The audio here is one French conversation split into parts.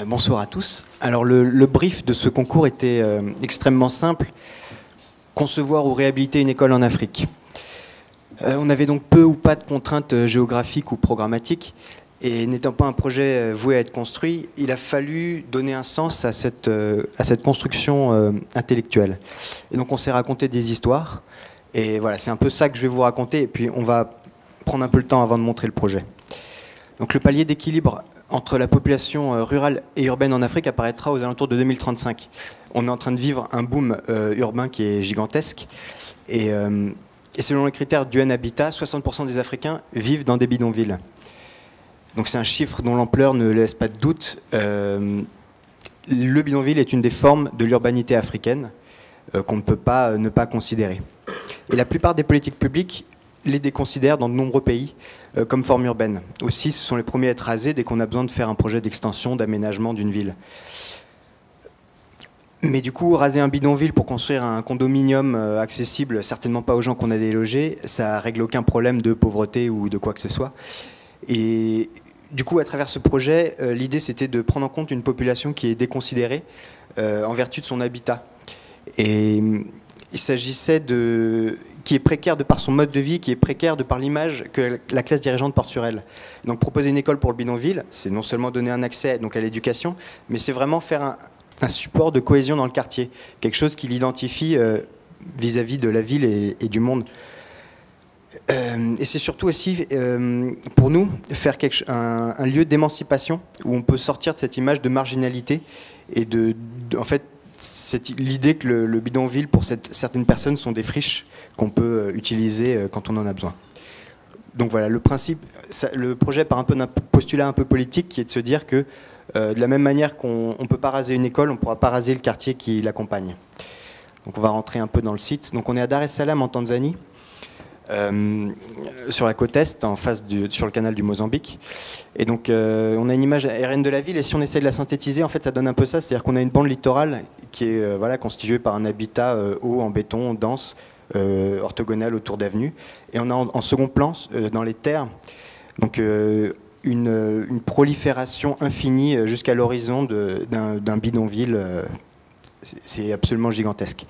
Bonsoir à tous. Alors le brief de ce concours était extrêmement simple. Concevoir ou réhabiliter une école en Afrique. On avait donc peu ou pas de contraintes géographiques ou programmatiques. Et n'étant pas un projet voué à être construit, il a fallu donner un sens à cette construction intellectuelle. Et donc on s'est raconté des histoires. Et voilà, c'est un peu ça que je vais vous raconter. Et puis on va prendre un peu le temps avant de montrer le projet. Donc le palier d'équilibre entre la population rurale et urbaine en Afrique apparaîtra aux alentours de 2035. On est en train de vivre un boom urbain qui est gigantesque. Et selon les critères du UN Habitat, 60% des Africains vivent dans des bidonvilles. Donc c'est un chiffre dont l'ampleur ne laisse pas de doute. Le bidonville est une des formes de l'urbanité africaine qu'on ne peut pas ne pas considérer. Et la plupart des politiques publiques les déconsidèrent dans de nombreux pays comme forme urbaine. Aussi, ce sont les premiers à être rasés dès qu'on a besoin de faire un projet d'extension, d'aménagement d'une ville. Mais du coup, raser un bidonville pour construire un condominium accessible, certainement pas aux gens qu'on a délogés, ça règle aucun problème de pauvreté ou de quoi que ce soit. Et du coup, à travers ce projet, l'idée c'était de prendre en compte une population qui est déconsidérée en vertu de son habitat. Et il s'agissait qui est précaire de par son mode de vie, qui est précaire de par l'image que la classe dirigeante porte sur elle. Donc proposer une école pour le bidonville, c'est non seulement donner un accès donc, à l'éducation, mais c'est vraiment faire un support de cohésion dans le quartier, quelque chose qui l'identifie vis-à-vis de la ville et du monde. Et c'est surtout aussi, pour nous, faire un lieu d'émancipation où on peut sortir de cette image de marginalité et en fait, l'idée que le bidonville, pour certaines personnes, sont des friches qu'on peut utiliser quand on en a besoin. Donc voilà, le projet part un peu d'un postulat un peu politique qui est de se dire que de la même manière qu'on ne peut pas raser une école, on ne pourra pas raser le quartier qui l'accompagne. Donc on va rentrer un peu dans le site. Donc on est à Dar es Salaam en Tanzanie. Sur la côte est, sur le canal du Mozambique. Et donc, on a une image aérienne de la ville, et si on essaie de la synthétiser, en fait, ça donne un peu ça, c'est-à-dire qu'on a une bande littorale qui est constituée par un habitat haut en béton, dense, orthogonal autour d'avenues. Et on a en second plan, dans les terres, donc, une prolifération infinie jusqu'à l'horizon d'un bidonville. C'est absolument gigantesque.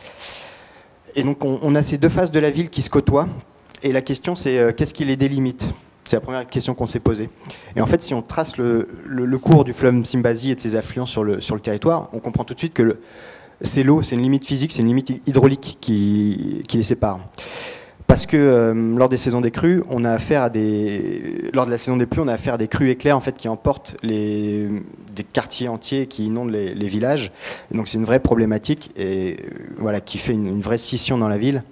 Et donc, on a ces deux faces de la ville qui se côtoient. Et la question, c'est qu'est-ce qui les délimite? C'est la première question qu'on s'est posée. Et en fait, si on trace le cours du fleuve Msimbazi et de ses affluents sur le territoire, on comprend tout de suite que c'est l'eau, c'est une limite physique, c'est une limite hydraulique qui les sépare. Parce que lors des saisons des crues, lors de la saison des pluies, on a affaire à des crues éclairs en fait, qui emportent des quartiers entiers qui inondent les villages. Et donc c'est une vraie problématique et qui fait une vraie scission dans la ville.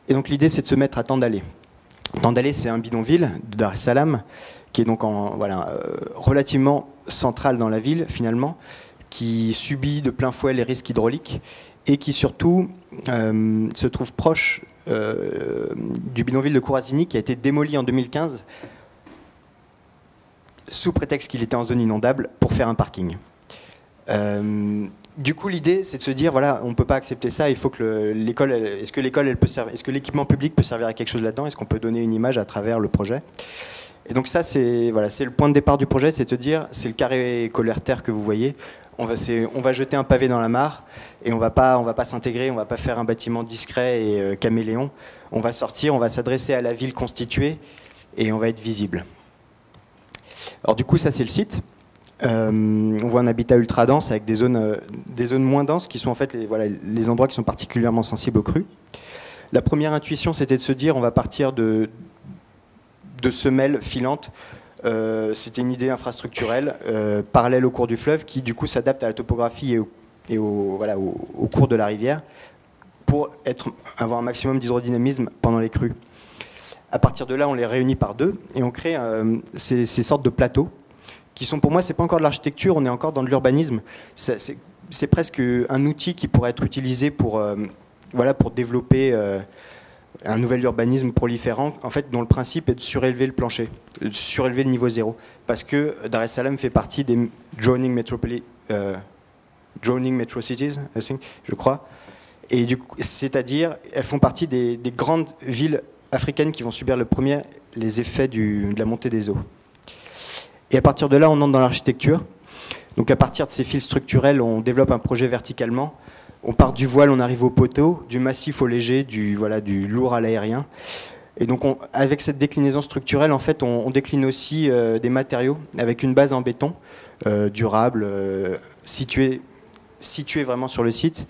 Et donc l'idée, c'est de se mettre à Tandalé. Tandalé, c'est un bidonville de Dar es Salaam qui est donc relativement central dans la ville finalement, qui subit de plein fouet les risques hydrauliques et qui surtout se trouve proche du bidonville de Kourazini qui a été démoli en 2015 sous prétexte qu'il était en zone inondable pour faire un parking. Du coup, l'idée, c'est de se dire, voilà, on ne peut pas accepter ça, il faut que l'école, est-ce que l'équipement public peut servir à quelque chose là-dedans? Est-ce qu'on peut donner une image à travers le projet? Et donc ça, c'est le point de départ du projet, c'est de se dire, c'est le carré coléoptère que vous voyez, on va jeter un pavé dans la mare et on va pas s'intégrer, on va pas faire un bâtiment discret et caméléon, on va sortir, on va s'adresser à la ville constituée et on va être visible. Alors du coup, ça c'est le site. On voit un habitat ultra dense avec des zones moins denses qui sont en fait les endroits qui sont particulièrement sensibles aux crues. La première intuition, c'était de se dire on va partir de semelles filantes. C'était une idée infrastructurelle parallèle au cours du fleuve qui du coup s'adapte à la topographie et au cours de la rivière pour avoir un maximum d'hydrodynamisme pendant les crues. À partir de là, on les réunit par deux et on crée ces sortes de plateaux qui sont, pour moi, c'est pas encore de l'architecture, on est encore dans de l'urbanisme. C'est presque un outil qui pourrait être utilisé pour développer un nouvel urbanisme proliférant, en fait, dont le principe est de surélever le plancher, de surélever le niveau zéro. Parce que Dar es Salaam fait partie des Joining Metro Cities, je crois. Et c'est-à-dire, elles font partie des grandes villes africaines qui vont subir les effets de la montée des eaux. Et à partir de là, on entre dans l'architecture. Donc à partir de ces fils structurels, on développe un projet verticalement. On part du voile, on arrive au poteau, du massif au léger, du lourd à l'aérien. Et donc avec cette déclinaison structurelle, en fait, on décline aussi des matériaux avec une base en béton, durable, située vraiment sur le site.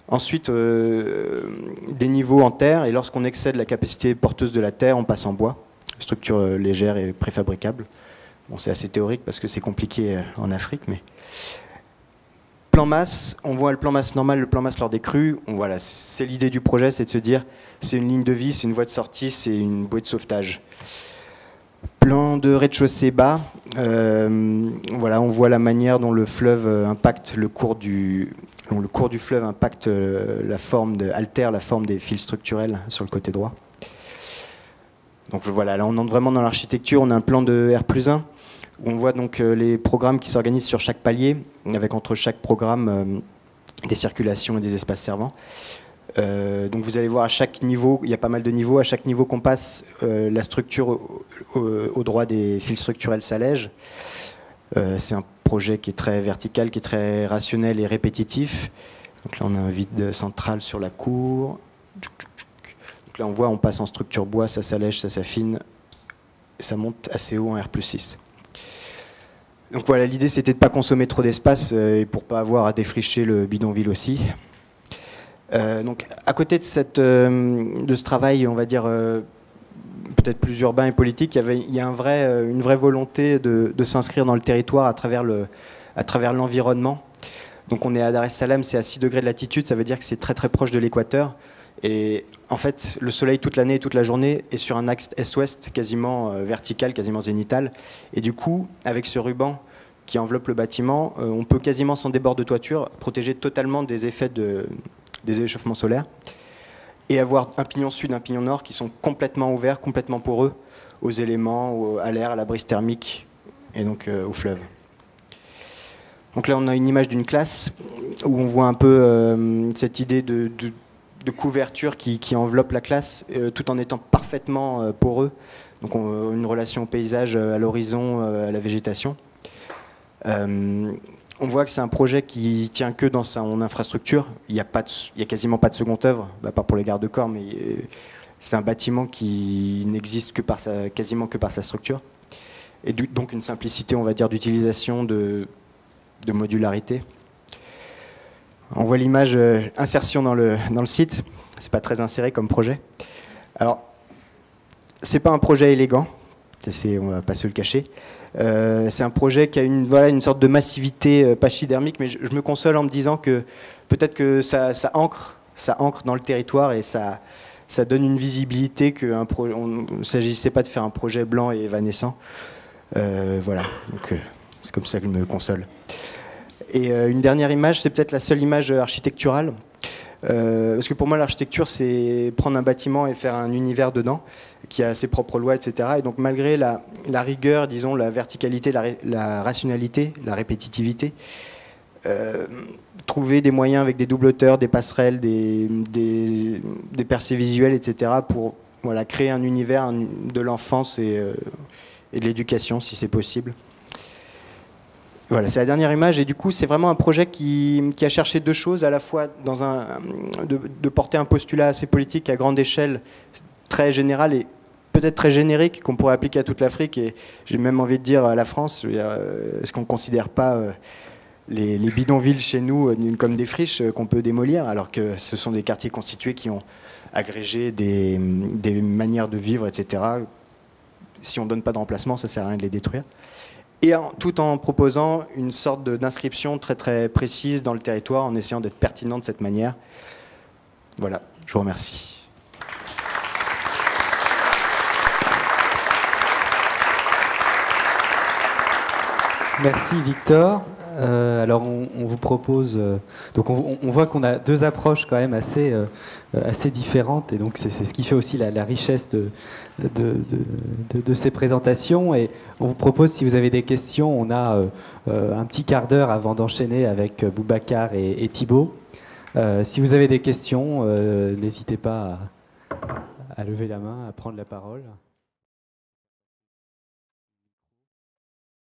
Ensuite, des niveaux en terre, et lorsqu'on excède la capacité porteuse de la terre, on passe en bois, structure légère et préfabricable. Bon, c'est assez théorique parce que c'est compliqué en Afrique, mais... Plan masse, on voit le plan masse normal, le plan masse lors des crues. Voilà, c'est l'idée du projet, c'est de se dire, c'est une ligne de vie, c'est une voie de sortie, c'est une bouée de sauvetage. Plan de rez-de-chaussée bas, voilà, on voit la manière dont le fleuve impacte le cours du fleuve impacte altère la forme des fils structurels sur le côté droit. Donc voilà, là on entre vraiment dans l'architecture, on a un plan de R+1, où on voit donc les programmes qui s'organisent sur chaque palier, avec entre chaque programme des circulations et des espaces servants. Donc vous allez voir à chaque niveau, il y a pas mal de niveaux, à chaque niveau qu'on passe, la structure au droit des fils structurels s'allège. C'est un projet qui est très vertical, qui est très rationnel et répétitif. Donc là on a un vide central sur la cour. Donc là on voit, on passe en structure bois, ça s'allège, ça s'affine, et ça monte assez haut en R+6. Donc voilà, l'idée c'était de ne pas consommer trop d'espace et pour ne pas avoir à défricher le bidonville aussi. Donc à côté de ce travail, on va dire peut-être plus urbain et politique, il y a une vraie volonté de s'inscrire dans le territoire à travers l'environnement. Donc on est à Dar es Salaam, c'est à 6 degrés de latitude, ça veut dire que c'est très très proche de l'équateur. Et en fait, le soleil toute l'année et toute la journée est sur un axe est-ouest quasiment vertical, quasiment zénital. Et du coup, avec ce ruban qui enveloppe le bâtiment, on peut quasiment sans débord de toiture protéger totalement des effets des échauffements solaires et avoir un pignon sud, un pignon nord qui sont complètement ouverts, complètement poreux aux éléments, à l'air, à la brise thermique et donc au fleuve. Donc là, on a une image d'une classe où on voit un peu cette idée de couverture qui enveloppe la classe tout en étant parfaitement poreux. Donc une relation au paysage, à l'horizon, à la végétation. On voit que c'est un projet qui tient que dans son infrastructure. Il n'y a quasiment pas de seconde œuvre, à part pour les garde-corps, mais c'est un bâtiment qui n'existe quasiment que par sa structure. Et donc une simplicité, on va dire, d'utilisation, de modularité. On voit l'image insertion dans le site. C'est pas très inséré comme projet. Alors, c'est pas un projet élégant. On va pas se le cacher. C'est un projet qui a une sorte de massivité pachydermique, mais je me console en me disant que peut-être que ça ancre dans le territoire et ça donne une visibilité on ne s'agissait pas de faire un projet blanc et évanescent. Voilà, donc c'est comme ça que je me console. Et une dernière image, c'est peut-être la seule image architecturale. Parce que pour moi, l'architecture, c'est prendre un bâtiment et faire un univers dedans, qui a ses propres lois, etc. Et donc, malgré la rigueur, disons, la verticalité, la rationalité, la répétitivité, trouver des moyens avec des doubles hauteurs, des passerelles, des percées visuelles, etc., pour créer un univers de l'enfance et de l'éducation, si c'est possible. Voilà, c'est la dernière image et du coup c'est vraiment un projet qui a cherché deux choses, à la fois de porter un postulat assez politique à grande échelle, très général et peut-être très générique, qu'on pourrait appliquer à toute l'Afrique et j'ai même envie de dire à la France. Est-ce qu'on ne considère pas les bidonvilles chez nous comme des friches qu'on peut démolir, alors que ce sont des quartiers constitués qui ont agrégé des manières de vivre, etc. Si on ne donne pas de remplacement, ça ne sert à rien de les détruire. Et tout en proposant une sorte d'inscription très très précise dans le territoire, en essayant d'être pertinent de cette manière. Voilà, je vous remercie. Merci Victor. Alors on vous propose, donc on voit qu'on a deux approches quand même assez différentes et donc c'est ce qui fait aussi la richesse de ces présentations et on vous propose, si vous avez des questions, on a un petit quart d'heure avant d'enchaîner avec Boubacar et Thibaut. Si vous avez des questions, n'hésitez pas à lever la main, à prendre la parole.